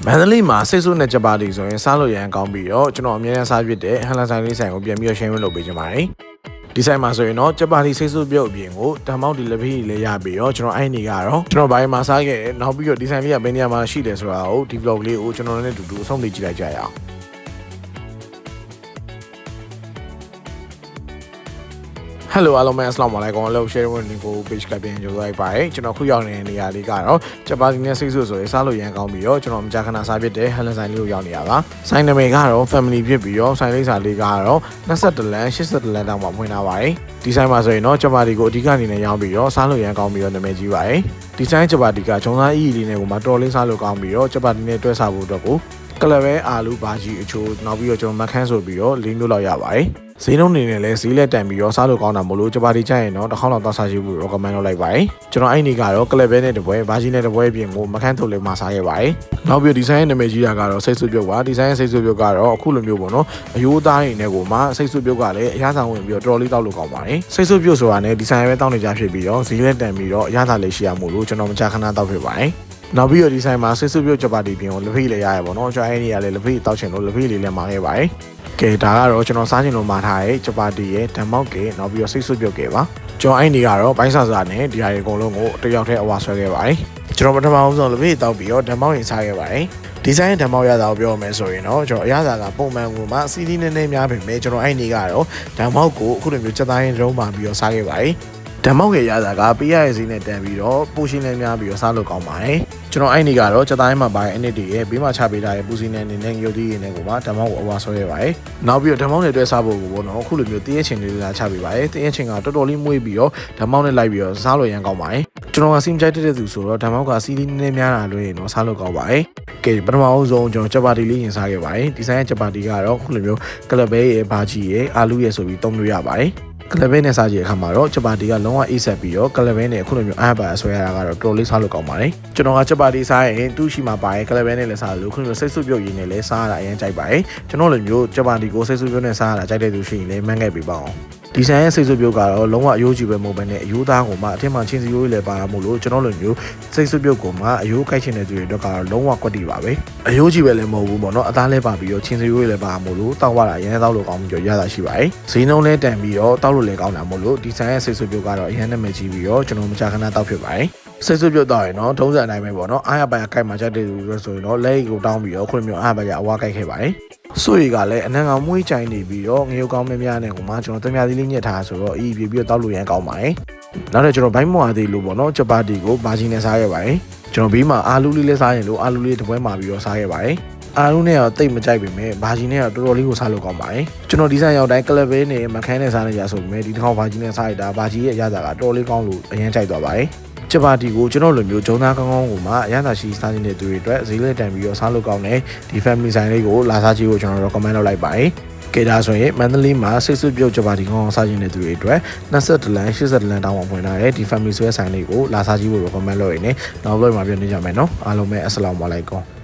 မန္တလေးမှာစိတ်ဆိုးနဲ့ကြပါတီဆိုရင်စားလို့ရန်ကောင်းပြီးတော့ကျွန်တော်အများနဲ့စားဖြစ်တဲ့ဟန်လာဆိုင်လေးဆိုင်ကိုပြန်ပြီးတော့ share လုပ်ပေးချင်ပါတယ်ဒီဆိုင်မှာဆိုရင်တော့ကြပါတီစိတ်ဆိုးပြုတ်အပြင်ကိုဓမ္မောက်ဒီလက်ဖီးလေးရပြီးတော့ကျွန်တော်အဲ့နေကတော့ကျွန်တော်ဘိုင်းမှာစားခဲ့တယ်နောက်ပြီးတော့ဒီဆိုင်လေးကဘယ်နေရာမှာရှိတယ်ဆိုတာကိုဒီ vlog လေးကိုကျွန်တော်နဲ့အတူတူအဆုံးသိကြည့်လိုက်ကြရအောင်Hello အားလုံးပဲ Assalamu alaikum အလုပ် share ဝင်ကို page ကပြန်ကြိုးလိုက်ပါတယ်ကျွန်တော်ခုရောက်နေတဲ့နေရာလေးကတော့ဂျပန်နဲ့စိတ်ဆိုးဆိုရင်စားလို့ရန်ကောင်းပြီးတော့ကျွန်တော်မကြာခဏစားဖြစ်တဲ့ဟန်လန်ဆိုင်လေးကိုရောက်နေရပါဆိုင်နာမည်ကတော့ family ဖြစ်ပြီးတော့ဆိုင်လိပ်စာလေးကတော့22လမ်း82လမ်းတောင်မှဖွင့်ထားပါတယ်ဒီဆိုင်မှာဆိုရင်တော့ဂျပန်ဒီကိုအဓိကအနေနဲ့ရောက်ပြီးတော့စားလို့ရန်ကောင်းပြီးတော့နာမည်ကြီးပါတယ်ဒီဆိုင်ဂျပန်ဒီကဂျုံသားအီလေးနဲ့ကိုမှတော်လေးစားလို့ကောင်းပြီးတော့ဂျပန်ဒီနဲ့တွဲစားဖို့အတွက်ကိုကလပဲအာလူဘာကြီးအချိုးနောက်ပြီးတော့ကျွန်တော်မခန်းဆိုပြီးတော့၄မျိုးလောက်ရပါတယ်ဈေးနှုန်းနေနဲ့လဲဈေးလက်တန်ပြီးတော့စားလို့ကောင်းတာမို့လို့ဂျပန်ဒီကြိုက်ရင်တော့တစ်ခေါက်လောက်သွားစားကြည့်ဖို့ recommend လုပ်လိုက်ပါတယ်ကျွန်တော်အဲ့ဒီကတော့ကလပဲနဲ့တပွဲဘာကြီးနဲ့တပွဲပြင်ကိုမခန်းထုတ်လေးမှာစားခဲ့ပါတယ်နောက်ပြီးဒီဇိုင်းရဲ့နာမည်ကြီးတာကတော့စိတ်ဆွပြုတ်ပါဒီဇိုင်းရဲ့စိတ်ဆွပြုတ်ကတော့အခုလိုမျိုးပေါ့နော်အယိုးသားရင်းနဲ့ကိုမှစိတ်ဆွပြုတ်ကလည်းအရသာဝင်ပြီးတော့တော်တော်လေးတောက်လို့ကောင်းပါတယ်စိတ်ဆွပြုတ်ဆိုတာနဲ့ဒီဇိုင်းပဲတောက်နေကြဖြစ်ပြီးတော့ဈေးလက်တန်ပြီးတော့အရသာလေးရှိရမို့လို့ကျွန်တော်မကြာခဏတောက်ဖြစ်ပါတယ်နောက်ပြီးတော့ဒီဆိုင်မှာစိတ်ဆွပြုတ်ဂျပန်ဒီပြင်ကိုလက်ဖိလေးရရပါတော့ကျွန်တော်အဲ့ဒီကလည်းလက်ဖိတောက်ချင်လို့လက်ဖိလေးလည်းမှာခဲ့ပါတယ်ကဲဒါကတော့ကျွန်တော်စားချင်လို့မှာထားတဲ့ဂျပန်တီရဲ့ဓမ္မောက်ကဲနောက်ပြီးတော့စိတ်ဆွပြုတ်ကဲပါကျွန်တော်အဲ့ဒီကတော့ဘိုင်းဆာစာနဲ့ဒီဟာတွေအကုန်လုံးကိုတယောက်တည်းအဝါဆွဲခဲ့ပါတယ်ကျွန်တော်ပထမဆုံးလက်ဖိတောက်ပြီးတော့ဓမ္မောက်ရင်စားခဲ့ပါတယ်ဒီဇိုင်းဓမ္မောက်ရတာကိုပြောမယ်ဆိုရင်တော့ကျွန်တော်အရသာကပုံမှန်ကမှစီးစီးနည်းနည်းများပြင်မဲ့ကျွန်တော်အဲ့ဒီကတော့ဓမ္မောက်ကိုအခုလိုမျိုးချက်သားရင်လုံးပါပြီးတော့စားခဲ့ပါတယ်ဓမ္မောက်ရဲ့ရတာကပေးရရဲ့ဈေးနဲ့တန်ပြီးတော့ပူရှင်းလည်းများပြီးတော့စားလို့ကောင်းပါတယ်ကျွန်တော်အဲ့ဒီကတော့ချက်သားရင်မှာပါတဲ့အနစ်တွေရဲ့ဘေးမှာချပေးထားတဲ့ပူစီနဲ့အနေနဲ့ရုပ်သီးရင်းနဲ့ကိုပါဓမ္မောက်ကိုအဝါဆွဲရပါတယ်နောက်ပြီးတော့ဓမ္မောက်နဲ့တွဲစားဖို့ကိုပေါ့နော်အခုလိုမျိုးတည့်ရချင်းလေးလာချပေးပါတယ်တည့်ရချင်းကတော်တော်လေးမွေးပြီးတော့ဓမ္မောက်နဲ့လိုက်ပြီးတော့စားလို့ရန်ကောင်းပါတယ်ကျွန်တော်ကစီမကြိုက်တဲ့သူဆိုတော့ဓမ္မောက်ကစီးလေးနည်းနည်းများတာလွှဲရင်တော့စားလို့ကောင်းပါတယ်ကဲပထမအဆုံးကျွန်တော်ဂျပန်တီလေးရင်စားခဲ့ပါတယ်ဒီဆိုင်ရဲ့ဂျပန်တီကတော့အခုလိုမျိုးကလပဲရဲ့ဘာကြီးရဲ့အာလူရဲ့ဆိုပြီးသုံးလို့ရပါတယ်ကလပဲနဲ့စားကြည့်တဲ့အခါမှာတော့ဂျပန်တီကလုံးဝအေးဆက်ပြီးတော့ကလပဲနဲ့အခုလိုမျိုးအားပါဆွဲရတာကတော့တော်လေးစားလို့ကောင်းပါတယ်ကျွန်တော်ကဂျပန်တီစားရင်သူ့ရှိမှာပါရဲ့ကလပဲနဲ့လည်းစားလို့ခုလိုမျိုးစိတ်ဆုပ်ပြုတ်ရင်းနဲ့လည်းစားရတာအရင်ကြိုက်ပါတယ်ကျွန်တော်လိုမျိုးဂျပန်တီကိုစိတ်ဆုပ်ပြုတ်နဲ့စားရတာကြိုက်တဲ့သူရှိရင်လည်းမှန်းခဲ့ပေးပါအောင်ဒီဆိုင်ရဲ့စိတ်ဆွပြုတ်ကတော့လုံးဝအယိုးကြီးပဲမဟုတ်ဘဲနဲ့အယိုးသားကိုမှအထက်မှာချင်းစီယိုးလေးပါမို့လို့ကျွန်တော်လိုမျိုးစိတ်ဆွပြုတ်ကိုမှအယိုးကိုက်ချင်တဲ့သူတွေအတွက်ကတော့လုံးဝကွက်တီပါပဲအယိုးကြီးပဲလည်းမဟုတ်ဘူးပေါ့နော်အသားလဲပါပြီးတော့ချင်းစီယိုးလေးပါမို့လို့တောက်ရတာအရင်တောက်လို့ကောင်းပြီးတော့ရတာရှိပါတယ်ဈေးနှုန်းလဲတန်ပြီးတော့တောက်လို့လည်းကောင်းတာမို့လို့ဒီဆိုင်ရဲ့စိတ်ဆွပြုတ်ကတော့အရင်နဲ့မကြည့်ပြီးတော့ကျွန်တော်မကြာခဏတောက်ဖြစ်ပါတယ်စိတ်ဆွပြုတ်တော့ရင်တော့ထုံးစံအတိုင်းပဲပေါ့နော်အားရပါရကိုက်မှာချက်တဲ့သူတွေဆိုရင်တော့လက်ကိုတောင်းပြီးတော့ခုလိုမျိုးအားရပါရအဝါကိုက်ခဲ့ပါတယ်ဆွေကလည်းအနံကောင်မွေးချိုင်နေပြီးတော့ငရုတ်ကောင်းများများနဲ့ကိုမှကျွန်တော်တမယာသီးလေးညက်ထားဆိုတော့အီးပြပြီးတော့တောက်လို့ရန်ကောင်းပါတယ်နောက်တော့ကျွန်တော်ဘိုင်းမွာသေးလို့ပေါ့နော်ဂျပန်တီကိုဘာကြီးနဲ့စားခဲ့ပါတယ်ကျွန်တော်ဘေးမှာအာလူလေးစားရင်လို့အာလူလေးတစ်ပွဲမှာပြီးတော့စားခဲ့ပါတယ်အာလူနဲ့တော့တိတ်မကြိုက်ပေမဲ့ဘာကြီးနဲ့တော့တော်တော်လေးကိုစားလို့ကောင်းပါတယ်ကျွန်တော်ဒီဆိုင်ရောက်တိုင်းကလပဲနဲ့မခန်းနဲ့စားနေရဆိုပေမဲ့ဒီတစ်ခေါက်ဘာကြီးနဲ့စားရတာဘာကြီးရဲ့အရသာကတော်တော်လေးကောင်းလို့အရင်ကြိုက်သွားပါတယ်ဂျပန်တီကိုကျွန်တော်လိုမျိုးဂျုံသားကောင်းကောင်းကိုမှအရသာရှိစားနေတဲ့သူတွေအတွက်ဈေးလေးတန်ပြီးတော့စားလို့ကောင်းတဲ့ဒီ family ဆိုင်လေးကိုလာစားကြည့်ဖို့ကျွန်တော် recommend လုပ်လိုက်ပါတယ်ကဲဒါဆိုရင်မန္တလေးမှာစိတ်ဆွပြုတ်ဂျပန်တီကောင်းကောင်းစားနေတဲ့သူတွေအတွက်22လမ်း80လမ်းတောင်းအောင်ဖွင့်ထားတဲ့ဒီ family ဆွဲဆိုင်လေးကိုလာစားကြည့်ဖို့ recommend လုပ်ရင်းနဲ့နောက် vlog မှာပြန်နေကြမယ်နော်အားလုံးပဲ Assalamu alaikum